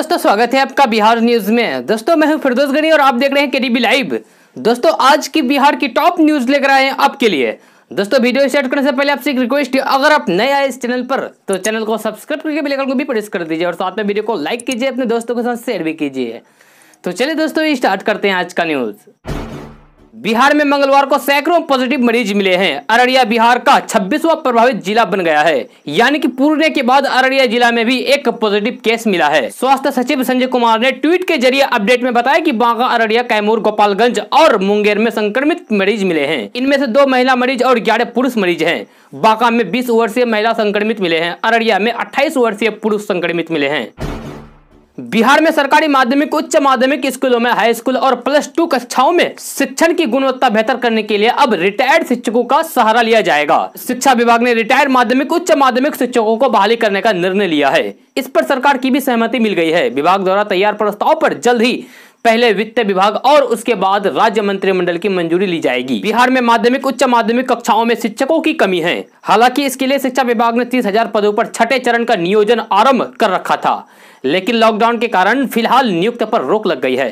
दोस्तों स्वागत है आपका बिहार न्यूज में। दोस्तों मैं हूं फिरदौस गनी और आप देख रहे हैं केडीबी लाइव। दोस्तों आज की बिहार की टॉप न्यूज लेकर आए हैं आपके लिए। दोस्तों वीडियो स्टार्ट करने से पहले आपसे एक रिक्वेस्ट है, अगर आप नए आए इस चैनल पर तो चैनल को सब्सक्राइब करके बेल आइकन को भी प्रेस कर दीजिए और साथ में वीडियो को लाइक कीजिए, अपने दोस्तों के साथ शेयर भी कीजिए। तो चलिए दोस्तों स्टार्ट करते हैं आज का न्यूज। बिहार में मंगलवार को सैकड़ों पॉजिटिव मरीज मिले हैं। अररिया बिहार का 26वां प्रभावित जिला बन गया है, यानी कि पुणे के बाद अररिया जिला में भी एक पॉजिटिव केस मिला है। स्वास्थ्य सचिव संजय कुमार ने ट्वीट के जरिए अपडेट में बताया कि बांका, अररिया, कैमूर, गोपालगंज और मुंगेर में संक्रमित मरीज मिले हैं। इनमें से 2 महिला मरीज और 11 पुरुष मरीज हैं। बांका में 20 वर्षीय महिला संक्रमित मिले हैं। अररिया में 28 वर्षीय पुरुष संक्रमित मिले हैं। बिहार में सरकारी माध्यमिक, उच्च माध्यमिक स्कूलों में हाई स्कूल और +2 कक्षाओं में शिक्षण की गुणवत्ता बेहतर करने के लिए अब रिटायर्ड शिक्षकों का सहारा लिया जाएगा। शिक्षा विभाग ने रिटायर्ड माध्यमिक, उच्च माध्यमिक शिक्षकों को बहाली करने का निर्णय लिया है। इस पर सरकार की भी सहमति मिल गई है। विभाग द्वारा तैयार प्रस्ताव पर जल्द ही पहले वित्त विभाग और उसके बाद राज्य मंत्रिमंडल की मंजूरी ली जाएगी। बिहार में माध्यमिक, उच्च माध्यमिक कक्षाओं में शिक्षकों की कमी है। हालांकि इसके लिए शिक्षा विभाग ने 30,000 पदों पर छठे चरण का नियोजन आरंभ कर रखा था, लेकिन लॉकडाउन के कारण फिलहाल नियुक्त पर रोक लग गई है।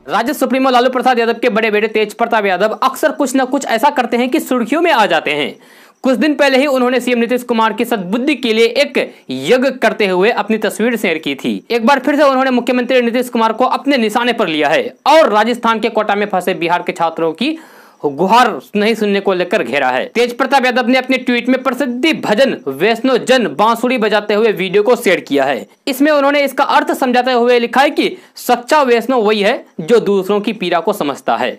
राज्य सुप्रीमो लालू प्रसाद यादव के बड़े बेटे तेज प्रताप यादव अक्सर कुछ न कुछ ऐसा करते हैं कि सुर्खियों में आ जाते हैं। कुछ दिन पहले ही उन्होंने सीएम नीतीश कुमार की सद्बुद्धि के लिए एक यज्ञ करते हुए अपनी तस्वीर शेयर की थी। एक बार फिर से उन्होंने मुख्यमंत्री नीतीश कुमार को अपने निशाने पर लिया है और राजस्थान के कोटा में फंसे बिहार के छात्रों की गुहार नहीं सुनने को लेकर घेरा है। तेज प्रताप यादव ने अपने ट्वीट में प्रसिद्ध भजन वैष्णो जन बांसुरी बजाते हुए वीडियो को शेयर किया है। इसमें उन्होंने इसका अर्थ समझाते हुए लिखा है कि सच्चा वैष्णव वही है जो दूसरों की पीड़ा को समझता है।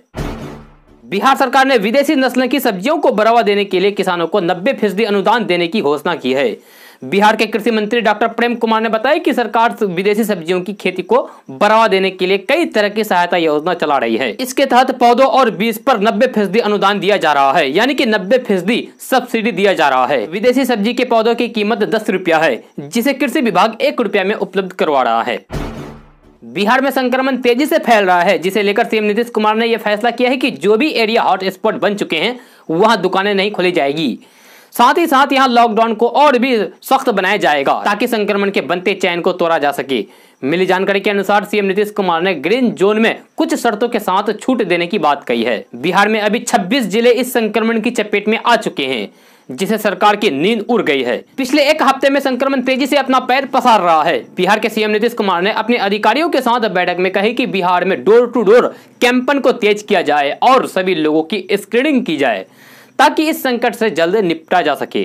बिहार सरकार ने विदेशी नस्ल की सब्जियों को बढ़ावा देने के लिए किसानों को 90% अनुदान देने की घोषणा की है। बिहार के कृषि मंत्री डॉक्टर प्रेम कुमार ने बताया कि सरकार विदेशी सब्जियों की खेती को बढ़ावा देने के लिए कई तरह की सहायता योजना चला रही है। इसके तहत पौधों और बीज पर 90% अनुदान दिया जा रहा है, यानी कि 90% सब्सिडी दिया जा रहा है। विदेशी सब्जी के पौधों की कीमत 10 रुपया है, जिसे कृषि विभाग 1 रुपया में उपलब्ध करवा रहा है। बिहार में संक्रमण तेजी से फैल रहा है, जिसे लेकर सीएम नीतीश कुमार ने यह फैसला किया है कि जो भी एरिया हॉट स्पॉट बन चुके हैं वहां दुकानें नहीं खोली जाएगी। साथ ही साथ यहां लॉकडाउन को और भी सख्त बनाया जाएगा ताकि संक्रमण के बनते चैन को तोड़ा जा सके। मिली जानकारी के अनुसार सीएम नीतीश कुमार ने ग्रीन जोन में कुछ शर्तों के साथ छूट देने की बात कही है। बिहार में अभी 26 जिले इस संक्रमण की चपेट में आ चुके हैं, जिसे सरकार की नींद उड़ गई है। पिछले एक हफ्ते में संक्रमण तेजी से अपना पैर पसार रहा है। बिहार के सीएम नीतीश कुमार ने अपने अधिकारियों के साथ बैठक में कही कि बिहार में डोर टू डोर कैंपेन को तेज किया जाए और सभी लोगों की स्क्रीनिंग की जाए ताकि इस संकट से जल्द निपटा जा सके।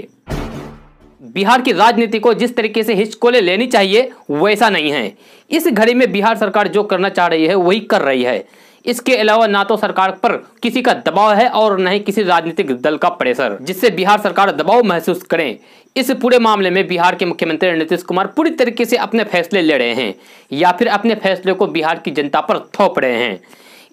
बिहार की राजनीति को जिस तरीके से हिचकोले लेनी चाहिए वैसा नहीं है। इस घड़ी में बिहार सरकार जो करना चाह रही है वही कर रही है। इसके अलावा ना तो सरकार पर किसी का दबाव है और न ही किसी राजनीतिक दल का प्रेशर, जिससे बिहार सरकार दबाव महसूस करे। इस पूरे मामले में बिहार के मुख्यमंत्री नीतीश कुमार पूरी तरीके से अपने फैसले ले रहे हैं या फिर अपने फैसले को बिहार की जनता पर थोप रहे हैं।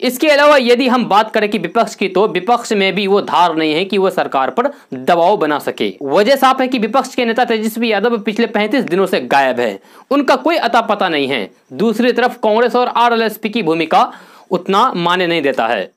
इसके अलावा यदि हम बात करें कि विपक्ष की, तो विपक्ष में भी वो धार नहीं है कि वो सरकार पर दबाव बना सके। वजह साफ है कि विपक्ष के नेता तेजस्वी यादव पिछले 35 दिनों से गायब है, उनका कोई अता पता नहीं है। दूसरी तरफ कांग्रेस और आरएलएसपी की भूमिका उतना माने नहीं देता है।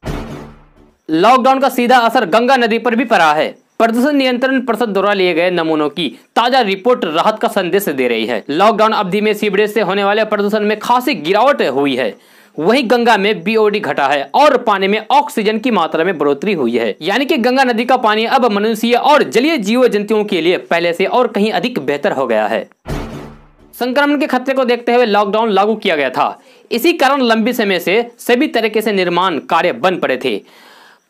लॉकडाउन का सीधा असर गंगा नदी पर भी पड़ा है। प्रदूषण नियंत्रण परिषद द्वारा लिए गए नमूनों की ताजा रिपोर्ट राहत का संदेश दे रही है। लॉकडाउन अवधि में सीवरेज से होने वाले प्रदूषण में खासी गिरावट हुई है। वहीं गंगा में बीओडी घटा है और पानी में ऑक्सीजन की मात्रा में बढ़ोतरी हुई है, यानी कि गंगा नदी का पानी अब मनुष्य और जलीय जीव जंतुओं के लिए पहले से और कहीं अधिक बेहतर हो गया है। संक्रमण के खतरे को देखते हुए लॉकडाउन लागू किया गया था। इसी कारण लंबे समय से सभी तरीके से निर्माण कार्य बंद पड़े थे,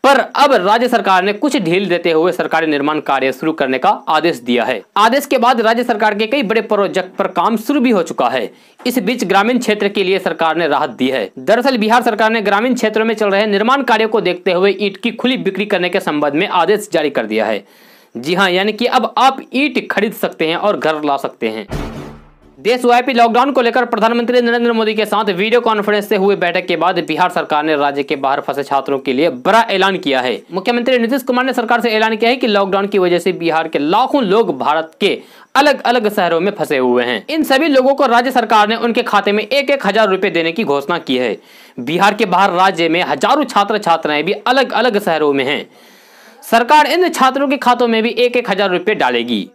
पर अब राज्य सरकार ने कुछ ढील देते हुए सरकारी निर्माण कार्य शुरू करने का आदेश दिया है। आदेश के बाद राज्य सरकार के कई बड़े प्रोजेक्ट पर काम शुरू भी हो चुका है। इस बीच ग्रामीण क्षेत्र के लिए सरकार ने राहत दी है। दरअसल बिहार सरकार ने ग्रामीण क्षेत्रों में चल रहे निर्माण कार्यों को देखते हुए ईंट की खुली बिक्री करने के संबंध में आदेश जारी कर दिया है। जी हाँ, यानी कि अब आप ईंट खरीद सकते हैं और घर ला सकते हैं। देशव्यापी लॉकडाउन को लेकर प्रधानमंत्री नरेंद्र मोदी के साथ वीडियो कॉन्फ्रेंस से हुई बैठक के बाद बिहार सरकार ने राज्य के बाहर फंसे छात्रों के लिए बड़ा ऐलान किया है। मुख्यमंत्री नीतीश कुमार ने सरकार से ऐलान किया है कि लॉकडाउन की वजह से बिहार के लाखों लोग भारत के अलग अलग शहरों में फंसे हुए हैं। इन सभी लोगों को राज्य सरकार ने उनके खाते में 1-1 हजार रुपए देने की घोषणा की है। बिहार के बाहर राज्य में हजारों छात्र छात्राएं भी अलग अलग शहरों में हैं। सरकार इन छात्रों के खातों में भी 1-1 हजार रुपए डालेगी।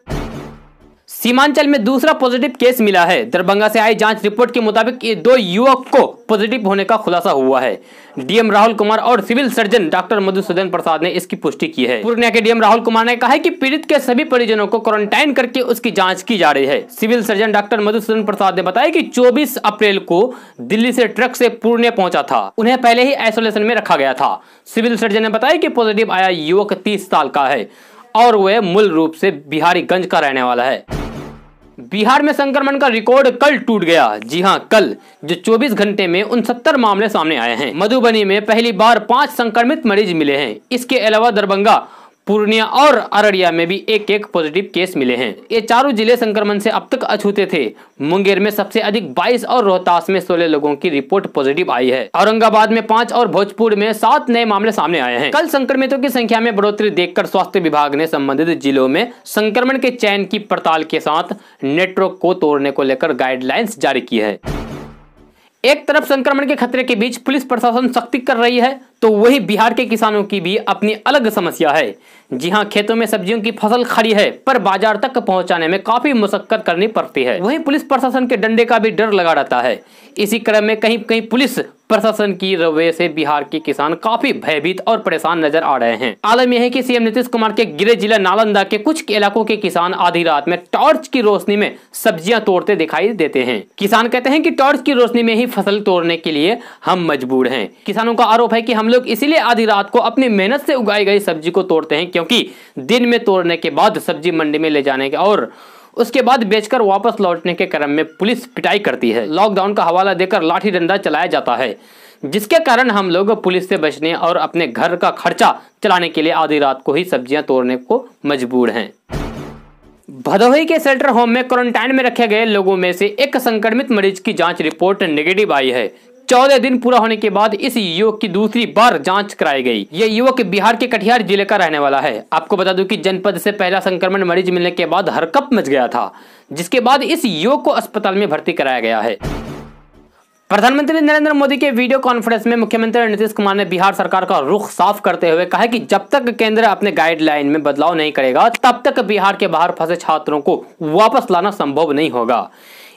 सीमांचल में दूसरा पॉजिटिव केस मिला है। दरभंगा से आई जांच रिपोर्ट के मुताबिक ये 2 युवक को पॉजिटिव होने का खुलासा हुआ है। डीएम राहुल कुमार और सिविल सर्जन डॉक्टर मधुसूदन प्रसाद ने इसकी पुष्टि की है। पूर्णिया के डीएम राहुल कुमार ने कहा है कि पीड़ित के सभी परिजनों को क्वारंटाइन करके उसकी जांच की जा रही है। सिविल सर्जन डॉक्टर मधुसूदन प्रसाद ने बताया कि 24 अप्रैल को दिल्ली से ट्रक से पूर्णिया पहुंचा था। उन्हें पहले ही आइसोलेशन में रखा गया था। सिविल सर्जन ने बताया कि पॉजिटिव आया युवक 30 साल का है और वह मूल रूप से बिहारीगंज का रहने वाला है। बिहार में संक्रमण का रिकॉर्ड कल टूट गया। जी हां, कल जो 24 घंटे में 69 मामले सामने आए हैं। मधुबनी में पहली बार 5 संक्रमित मरीज मिले हैं। इसके अलावा दरभंगा, पूर्णिया और अररिया में भी एक पॉजिटिव केस मिले हैं। ये चारों जिले संक्रमण से अब तक अछूते थे। मुंगेर में सबसे अधिक 22 और रोहतास में 16 लोगों की रिपोर्ट पॉजिटिव आई है। औरंगाबाद में 5 और भोजपुर में 7 नए मामले सामने आए हैं। कल संक्रमितों की संख्या में बढ़ोतरी देखकर स्वास्थ्य विभाग ने संबंधित जिलों में संक्रमण के चयन की पड़ताल के साथ नेटवर्क को तोड़ने को लेकर गाइडलाइंस जारी की है। एक तरफ संक्रमण के खतरे के बीच पुलिस प्रशासन सख्ती कर रही है, तो वही बिहार के किसानों की भी अपनी अलग समस्या है। जी हां, खेतों में सब्जियों की फसल खड़ी है पर बाजार तक पहुंचाने में काफी मशक्कत करनी पड़ती है। वहीं पुलिस प्रशासन के डंडे का भी डर लगा रहता है। इसी क्रम में कहीं कहीं पुलिस प्रशासन की रवैये से बिहार के किसान काफी भयभीत और परेशान नजर आ रहे हैं। आलम यह है कि सीएम नीतीश कुमार के गृह जिला नालंदा के कुछ इलाकों के किसान आधी रात में टॉर्च की रोशनी में सब्जियां तोड़ते दिखाई देते हैं। किसान कहते हैं कि टॉर्च की रोशनी में ही फसल तोड़ने के लिए हम मजबूर हैं। किसानों का आरोप है कि हम लोग इसीलिए आधी रात को अपनी मेहनत से उगाई गई सब्जी को तोड़ते हैं, क्योंकि दिन में तोड़ने के बाद सब्जी मंडी में ले जाने के और उसके बाद बेचकर वापस लौटने के क्रम में पुलिस पिटाई करती है। लॉकडाउन का हवाला देकर लाठी डंडा चलाया जाता है, जिसके कारण हम लोग पुलिस से बचने और अपने घर का खर्चा चलाने के लिए आधी रात को ही सब्जियां तोड़ने को मजबूर हैं। भदोही के शेल्टर होम में क्वारंटाइन में रखे गए लोगों में से एक संक्रमित मरीज की जांच रिपोर्ट नेगेटिव आई है। 14 दिन पूरा होने के बाद इस युवक की दूसरी बार जांच कराई गई। ये युवक बिहार के कटिहार जिले का रहने वाला है। आपको बता दूं कि जनपद से पहला संक्रमण मरीज मिलने के बाद हड़कंप मच गया था, जिसके बाद इस युवक को अस्पताल में भर्ती कराया गया है। प्रधानमंत्री नरेंद्र मोदी के वीडियो कॉन्फ्रेंस में मुख्यमंत्री नीतीश कुमार ने बिहार सरकार का रुख साफ करते हुए कहा कि जब तक केंद्र अपने गाइडलाइन में बदलाव नहीं करेगा, तब तक बिहार के बाहर फंसे छात्रों को वापस लाना संभव नहीं होगा।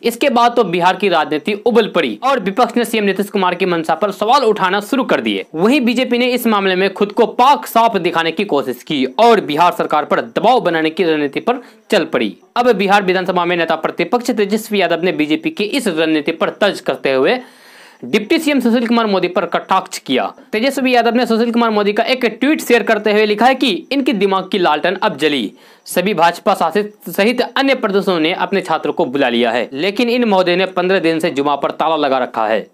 इसके बाद तो बिहार की राजनीति उबल पड़ी और विपक्ष ने सीएम नीतीश कुमार की मंशा पर सवाल उठाना शुरू कर दिए। वहीं बीजेपी ने इस मामले में खुद को पाक साफ दिखाने की कोशिश की और बिहार सरकार पर दबाव बनाने की रणनीति पर चल पड़ी। अब बिहार विधानसभा में नेता प्रतिपक्ष तेजस्वी यादव ने बीजेपी की इस रणनीति पर तर्ज करते हुए डिप्टी सीएम सुशील कुमार मोदी पर कटाक्ष किया। तेजस्वी यादव ने सुशील कुमार मोदी का एक ट्वीट शेयर करते हुए लिखा है कि इनकी दिमाग की लालटेन अब जली। सभी भाजपा शासित सहित अन्य प्रदेशों ने अपने छात्रों को बुला लिया है, लेकिन इन महोदय ने 15 दिन से जुमा पर ताला लगा रखा है।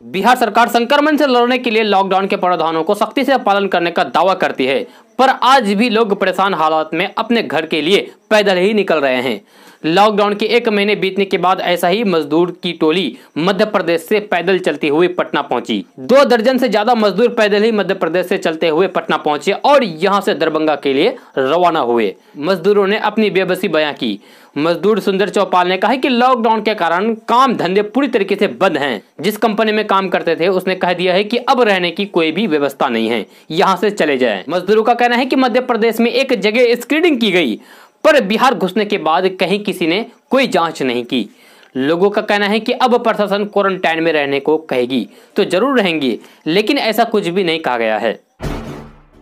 बिहार सरकार संक्रमण से लड़ने के लिए लॉकडाउन के प्रावधानों को सख्ती से पालन करने का दावा करती है, पर आज भी लोग परेशान हालात में अपने घर के लिए पैदल ही निकल रहे हैं। लॉकडाउन के 1 महीने बीतने के बाद ऐसा ही मजदूर की टोली मध्य प्रदेश से पैदल चलती हुई पटना पहुंची। 2 दर्जन से ज्यादा मजदूर पैदल ही मध्य प्रदेश से चलते हुए पटना पहुंचे और यहां से दरभंगा के लिए रवाना हुए। मजदूरों ने अपनी बेबसी बयां की। मजदूर सुंदर चौपाल ने कहा कि लॉकडाउन के कारण काम धंधे पूरी तरीके से बंद हैं। जिस कंपनी में काम करते थे उसने कह दिया है कि अब रहने की कोई भी व्यवस्था नहीं है, यहाँ से चले जाएं। मजदूरों का कहना है कि मध्य प्रदेश में एक जगह स्क्रीनिंग की गई, पर बिहार घुसने के बाद कहीं किसी ने कोई जांच नहीं की। लोगों का कहना है कि अब प्रशासन क्वारंटाइन में रहने को कहेगी तो जरूर रहेंगे, लेकिन ऐसा कुछ भी नहीं कहा गया है।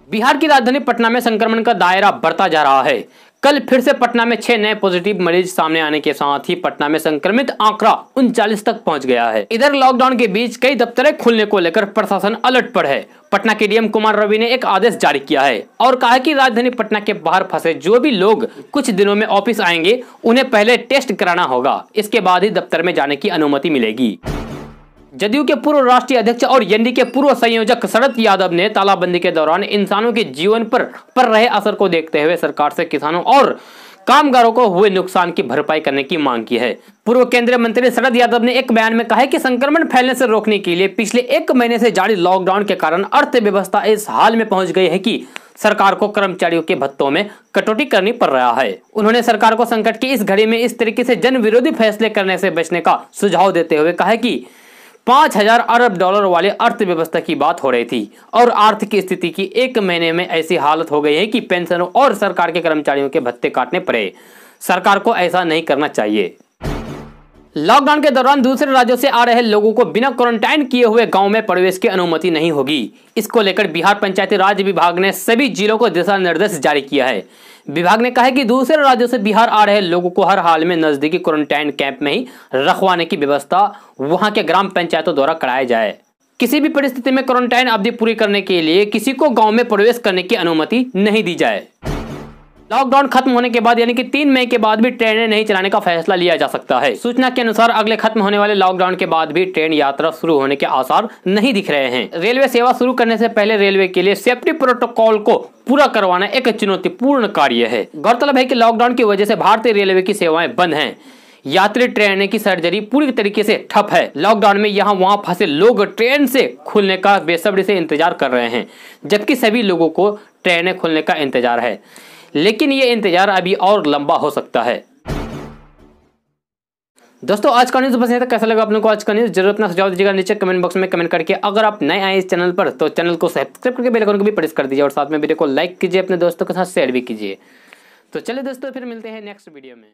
बिहार की राजधानी पटना में संक्रमण का दायरा बढ़ता जा रहा है। कल फिर से पटना में 6 नए पॉजिटिव मरीज सामने आने के साथ ही पटना में संक्रमित आंकड़ा 39 तक पहुंच गया है। इधर लॉकडाउन के बीच कई दफ्तरें खुलने को लेकर प्रशासन अलर्ट पर है। पटना के डीएम कुमार रवि ने एक आदेश जारी किया है और कहा कि राजधानी पटना के बाहर फंसे जो भी लोग कुछ दिनों में ऑफिस आएंगे उन्हें पहले टेस्ट कराना होगा, इसके बाद ही दफ्तर में जाने की अनुमति मिलेगी। जदयू के पूर्व राष्ट्रीय अध्यक्ष और एनडी के पूर्व संयोजक शरद यादव ने तालाबंदी के दौरान इंसानों के जीवन पर रहे असर को देखते हुए सरकार से किसानों और कामगारों को हुए नुकसान की भरपाई करने की मांग की है। पूर्व केंद्रीय मंत्री शरद यादव ने एक बयान में कहा है कि संक्रमण फैलने से रोकने के लिए पिछले 1 महीने से जारी लॉकडाउन के कारण अर्थव्यवस्था इस हाल में पहुंच गई है कि सरकार को कर्मचारियों के भत्तों में कटौती करनी पड़ रहा है। उन्होंने सरकार को संकट की इस घड़ी में इस तरीके से जन विरोधी फैसले करने से बचने का सुझाव देते हुए कहा कि 5000 अरब डॉलर वाले अर्थव्यवस्था की बात हो रही थी और आर्थिक स्थिति की 1 महीने में ऐसी हालत हो गई है कि पेंशनरों और सरकार के कर्मचारियों के भत्ते काटने पड़े। सरकार को ऐसा नहीं करना चाहिए। लॉकडाउन के दौरान दूसरे राज्यों से आ रहे लोगों को बिना क्वारंटाइन किए हुए गांव में प्रवेश की अनुमति नहीं होगी। इसको लेकर बिहार पंचायती राज विभाग ने सभी जिलों को दिशा निर्देश जारी किया है। विभाग ने कहा है कि दूसरे राज्यों से बिहार आ रहे लोगों को हर हाल में नजदीकी क्वारंटाइन कैंप में ही रखवाने की व्यवस्था वहां के ग्राम पंचायतों द्वारा कराया जाए। किसी भी परिस्थिति में क्वारंटाइन अवधि पूरी करने के लिए किसी को गाँव में प्रवेश करने की अनुमति नहीं दी जाए। लॉकडाउन खत्म होने के बाद यानी कि 3 मई के बाद भी ट्रेनें नहीं चलाने का फैसला लिया जा सकता है। सूचना के अनुसार अगले खत्म होने वाले लॉकडाउन के बाद भी ट्रेन यात्रा शुरू होने के आसार नहीं दिख रहे हैं। रेलवे सेवा शुरू करने से पहले रेलवे के लिए सेफ्टी प्रोटोकॉल को पूरा करवाना एक चुनौतीपूर्ण कार्य है। गौरतलब है कि लॉकडाउन की वजह से भारतीय रेलवे की सेवाएं बंद हैं। यात्री ट्रेन की सर्जरी पूरी तरीके से ठप है। लॉकडाउन में यहाँ वहाँ फंसे लोग ट्रेन से खुलने का बेसब्री से इंतजार कर रहे हैं, जबकि सभी लोगों को ट्रेनें खुलने का इंतजार है, लेकिन ये इंतजार अभी और लंबा हो सकता है। दोस्तों आज का न्यूज़ बस यहाँ तक। कैसा लगा आपको आज का न्यूज़? जरूर अपना सुझाव दीजिएगा नीचे कमेंट बॉक्स में कमेंट करके। अगर आप नए आए इस चैनल पर तो चैनल को सब्सक्राइब करके बेल आइकन को भी प्रेस कर दीजिए और साथ में वीडियो को लाइक कीजिए, अपने दोस्तों के साथ शेयर भी कीजिए। तो चलिए दोस्तों फिर मिलते हैं नेक्स्ट वीडियो में।